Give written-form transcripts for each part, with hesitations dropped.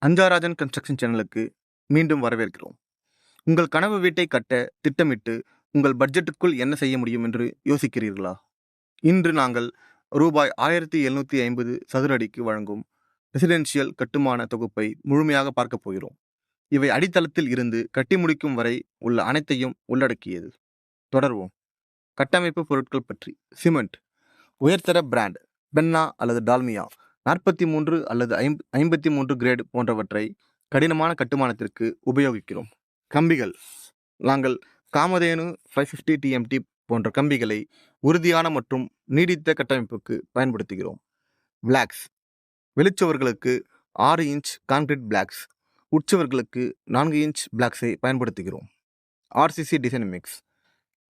அஞ்சாராஜன் construction சேனலுக்கு மீண்டும் வரவேற்கிறோம். உங்கள் கனவு வீட்டை கட்ட திட்டமிட்டு உங்கள் பட்ஜெட்டுக்குள் என்ன செய்ய முடியும் என்று யோசிக்கிறீர்களா? இன்று நாங்கள் ரூபாய் 1750 சதுர அடிக்கு வழங்கும் ரெசிடென்ஷியல் கட்டுமான தொகுப்பை முழுமையாக பார்க்க போகிறோம். இவை அடித்தளத்தில் இருந்து கட்டி முடிக்கும் வரை உள்ள அனைத்தையும் உள்ளடக்கியது. தொடர்வோம். கட்டமைப்பு பொருட்கள் பற்றி. சிமெண்ட் உயர்தர பிராண்ட் பென்னா அல்லது டால்மியா 43 அல்லது 53 கிரேட் போன்றவற்றை கடினமான கட்டுமானத்திற்கு உபயோகிக்கிறோம். கம்பிகள் நாங்கள் காமதேனு 550 TMT போன்ற கம்பிகளை உறுதியான மற்றும் நீடித்த கட்டமைப்புக்கு பயன்படுத்துகிறோம். பிளாக்ஸ் வெளிச்சுவர்களுக்கு 6 இன்ச் கான்கிரீட் பிளாக்ஸ், உட்சுவர்களுக்கு 4 இன்ச் பிளாக்ஸை பயன்படுத்துகிறோம். RCC டிசைன் மிக்ஸ்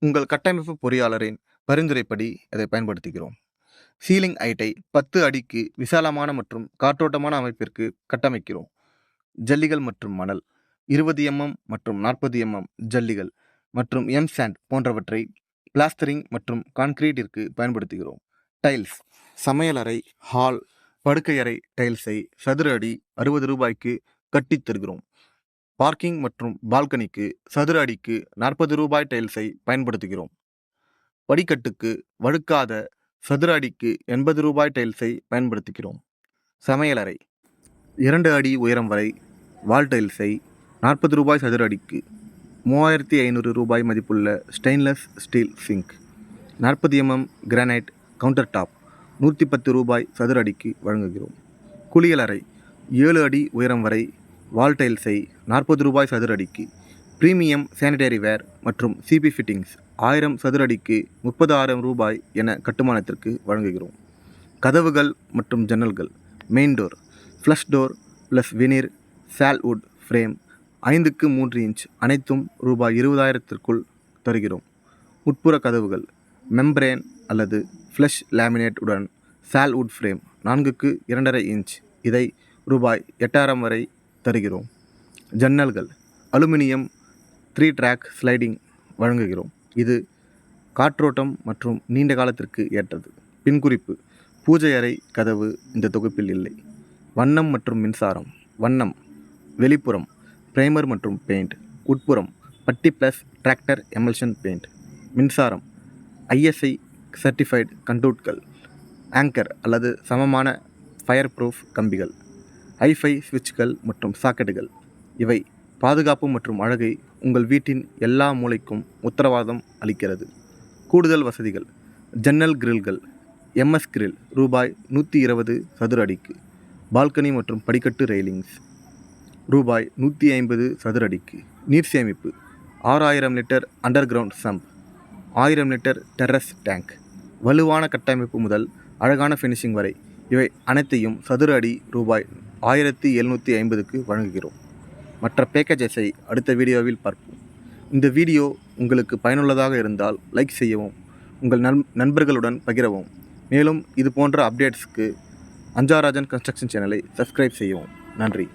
உங்கள் கட்டமைப்பு பொறியாளரின் பரிந்துரைப்படி இதை பயன்படுத்துகிறோம். சீலிங் ஹைட்டை 10 அடிக்கு விசாலமான மற்றும் காற்றோட்டமான அமைப்பிற்கு கட்டமைக்கிறோம். ஜல்லிகள் மற்றும் மணல் 20 mm மற்றும் 40 mm ஜல்லிகள் மற்றும் சாண்ட் போன்றவற்றை பிளாஸ்டரிங் மற்றும் கான்கிரீட்டிற்கு பயன்படுத்துகிறோம். டைல்ஸ் சமையலறை, ஹால், படுக்கையறை டைல்ஸை சதுர அடி 60 ரூபாய்க்கு கட்டித் தருகிறோம். பார்க்கிங் மற்றும் பால்கனிக்கு சதுர அடிக்கு 40 ரூபாய் டைல்ஸை பயன்படுத்துகிறோம். படிக்கட்டுக்கு வழுக்காத சதுர அடிக்கு 80 ரூபாய் டைல்ஸை பயன்படுத்துகிறோம். சமையலறை 2 அடி உயரம் வரை வால் டைல்ஸை 40 ரூபாய் சதுர அடிக்கு, 3500 ரூபாய் மதிப்புள்ள stainless steel sink, 40 mm granite counter top 110 ரூபாய் சதுர அடிக்கு வழங்குகிறோம். குளியலறை 7 அடி உயரம் வரை வால் டைல்ஸை 40 ரூபாய் சதுர அடிக்கு, பிரீமியம் சானிடரி வேர் மற்றும் சிபி ஃபிட்டிங்ஸ் 1000 சதுர அடிக்கு 30,000 ரூபாய் என கட்டுமானத்திற்கு வழங்குகிறோம். கதவுகள் மற்றும் ஜன்னல்கள் main door, flush door plus veneer sal wood frame 5க்கு 3 இன்ச் அனைத்தும் ரூபாய் 20,000த்திற்குள் தருகிறோம். உட்புற கதவுகள் மெம்பரேன் அல்லது ஃப்ளஷ் லேமினேட் உடன் சால்வுட் ஃப்ரேம் 4க்கு 2.5 இன்ச், இதை ரூபாய் 8,000 வரை தருகிறோம். ஜன்னல்கள் அலுமினியம் 3 ட்ராக் ஸ்லைடிங் வழங்குகிறோம். இது காற்றோட்டம் மற்றும் நீண்ட காலத்திற்கு ஏற்றது. பின்குறிப்பு: பூஜை அறை கதவு இந்த தொகுப்பில் இல்லை. வண்ணம் மற்றும் மின்சாரம். வண்ணம் வெளிப்புறம் பிரைமர் மற்றும் பெயிண்ட், உட்புறம் பட்டி ப்ளஸ் டிராக்டர் எமல்ஷன் பெயிண்ட். மின்சாரம் ISI சர்டிஃபைடு கண்டூட்கள், ஆங்கர் அல்லது சமமான ஃபயர் ப்ரூஃப் கம்பிகள், ஹைஃபை சுவிட்சுகள் மற்றும் சாக்கெட்டுகள். இவை பாதுகாப்பு மற்றும் அழகை உங்கள் வீட்டின் எல்லா மூலைக்கும் உத்தரவாதம் அளிக்கிறது. கூடுதல் வசதிகள்: ஜன்னல் கிரில்கள் MS கிரில் ரூபாய் 120 சதுர அடிக்கு, பால்கனி மற்றும் படிக்கட்டு ரெயிலிங்ஸ் ரூபாய் 150 சதுர அடிக்கு. நீர் சேமிப்பு 6000 litre under ground sump, 1000 litre terrace tank. வலுவான கட்டமைப்பு முதல் அழகான ஃபினிஷிங் வரை இவை அனைத்தையும் சதுர அடி ரூபாய் 1750க்கு வழங்குகிறோம். மற்ற பேக்கேஜஸை அடுத்த வீடியோவில் பார்ப்போம். இந்த வீடியோ உங்களுக்கு பயனுள்ளதாக இருந்தால் லைக் செய்யவும், உங்கள் நண்பர்களுடன் பகிரவும். மேலும் இது போன்ற அப்டேட்ஸ்க்கு அஞ்சாராஜன் கன்ஸ்ட்ரக்ஷன் சேனலை சப்ஸ்கிரைப் செய்யவும். நன்றி.